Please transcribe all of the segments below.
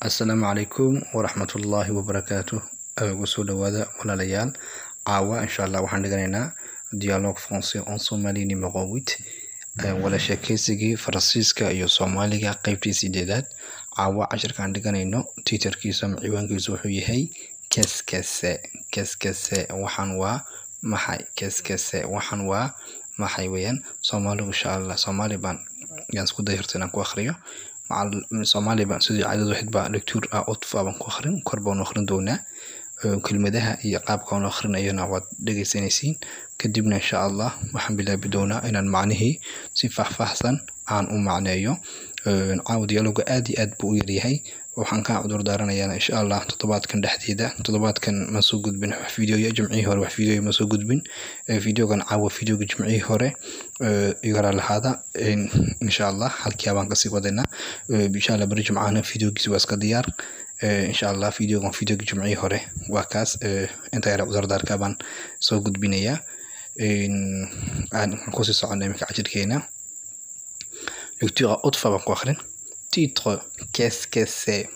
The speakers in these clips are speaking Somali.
السلام عليكم ورحمة الله وبركاته. وسود وذا ولا ليال عوا إن شاء الله وحنا جنينا ديالوج فرنسي أن صومالي نمغويت ولا شيء سجى فرنسيسكا يو صومالي قيبتي سيدات عوا عشر كان جنينا تيتركي سمع عوان جزوحي هي كسكسة وحنوا محي كسكسة وحنوا محي وين صومالي إن شاء الله صومالي بان ينسكو دايرتنا كوخريو مع الصومالي بان سيدي عدد واحد بقى دكتور أطفال بان كوخرين كربون أخرين دونا كلمة ده يقاب كون آخرين أينا واد دقي سنسين كدبنا إن شاء الله وحن بلا بدونا إن المعنى صفة فحصا عن معناه نعاود ديالوج آدي بويريهي وحن كان عذر دارنا يعني إن شاء الله تطبات كان تحديدا تطبات كان مسوق بين فيديو يجمعيه هو فيديو مسوق بين فيديو كان عاو فيديو جمعيه هو يقرأ لهذا إن شاء الله حال كيابان قصي ودنا إن شاء الله برج معانا فيديو جزواس كديار إن شاء الله فيديو جمعيه هو وكاس أنت يا عذر دار كابان سوق بينيا عن قصص عن نمك عشر كينا lecture أطفال بقى titre qu'est-ce que c'est?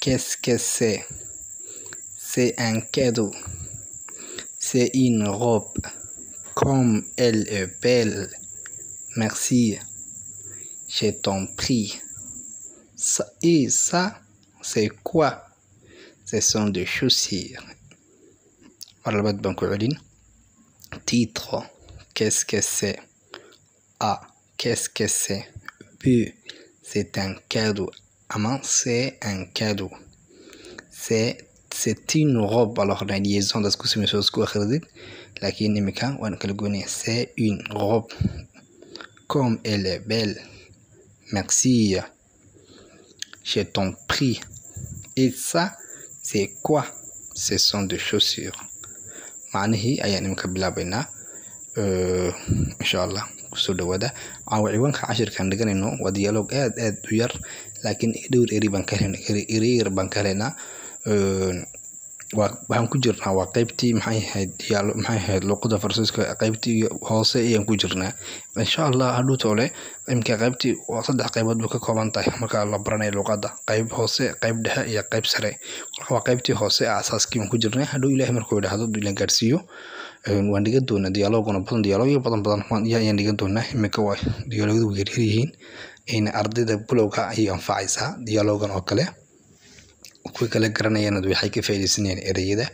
Qu'est-ce que c'est? C'est un cadeau. C'est une robe. Comme elle est belle. Merci. Je t'en prie. Et ça, c'est quoi? Ce sont des chaussures. Titre. Qu'est-ce que c'est? A. Qu'est-ce que c'est? B. C'est un cadeau. Aman, c'est un cadeau. C'est une robe. Alors, la liaison de ce que c'est une chose qu'on a dit. Lakin, c'est une robe. Comme elle est belle. Merci. Je t'en prie. Et ça, c'est quoi? Ce sont des chaussures. معنيه أيان مكبلا بينا إن شاء الله سود ودا عوّن كعشر كان دقن إنه وديالوج آد وير لكن دور إرير بنكرنا وهم كجرنا وقيبتي محي هاد لقطة فرنسيسكا قيبتي هوسة أيام كجرنا إن شاء الله هادو تولي يمكن قيبتي وصدق قيبات بك كومنتاي مركا الله براني لقطة قيب هوسة قيب ده يا قيب سري وقيبتي هوسة أساس كيم كجرنا هادو إله مركو ده هادو دولين كارسيو waan dhigan doonaa dialoogna badan yaan dhigan doonaa imika waa dialoogadu weeraryihiin in ardayda bulowga ay anfacaysaa dialoogan oo kale kuwa kale garanayaan waxay ka faa'iideysanayaan ereyada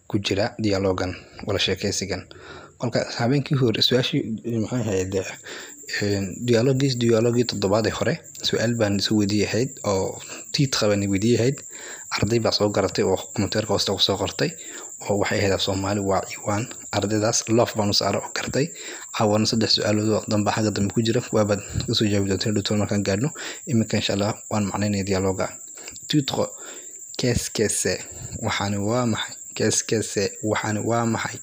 ku jira dialoogan wala sheekaysigan kolka habeenkii hore su'aashii maxay ahayd dialoogii toddobaad hore su'aal baan soo weydiiyay oo titre baan weydiiyay arday baa soo garatay oo kommentaarka hoosta ku soo qortay oo waxay ahayd Soomaali waa ciwaan ardaydaas love baan saaro oo kartay caawin saddex su'aalood danba xaga dambe ku jira waabad ka soo jawaab doontaa dhulka markaan gaadno imika insha Allah waan macnaynaa dialooga titre qu'est-ce que c'est waxaan waa maxay qu'est-ce que c'est waxaan waa maxay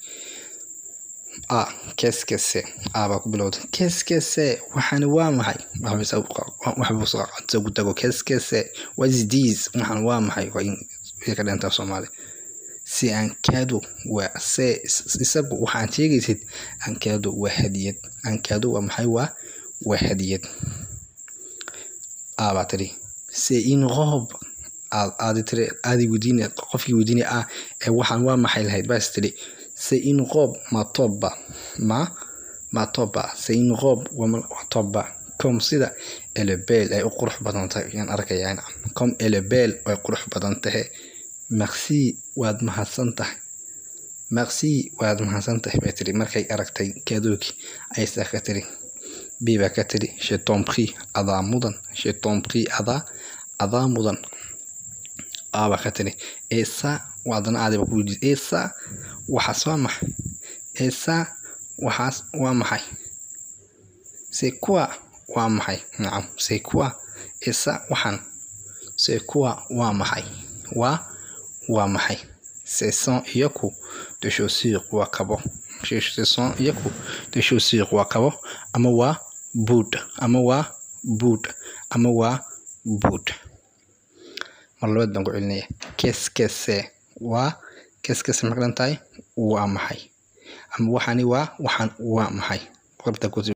ah qu'est-ce que c'est aba ku bilowda qu'est-ce que c'est waxaan waa maxay waxa buu tago qu'est-ce que c'est what is this waxaan waa maxay way ka dhantaa Soomaali c'est un cadeau c'est isagu waxaan sheegaysid un cadeau waa hadiyad un cadeau waa maxay waa hadiyad abatri c'est une robe aadi wadiina qofkii wadiina waxaan waa maxay lahayd bas tiri c'est une robe ma toba c'est une robe waa toba comme sida elle est belle ay qurux badan tahay yaan arkayaan comme elle est belle ay qurux badan tahay merci waad mahadsantahay batri markay aragtay kaadooki ay saakatiri biba katiri je t'en prie ada mudan aba katiri esa waadana aadiba ku weydiis esa waxaas waa maxay c'est quoi waa maxay naam c'est quoi esa waxan c'est quoi waa maxay waa maxay ce sont yaku de chaussures waa kabo ce sont yaku de chaussures waa kabo ama waa boot marlabaad baan ku celinaya qu'est-ce que c'est maqlan tahay waa maxay ama waxaan waa maxay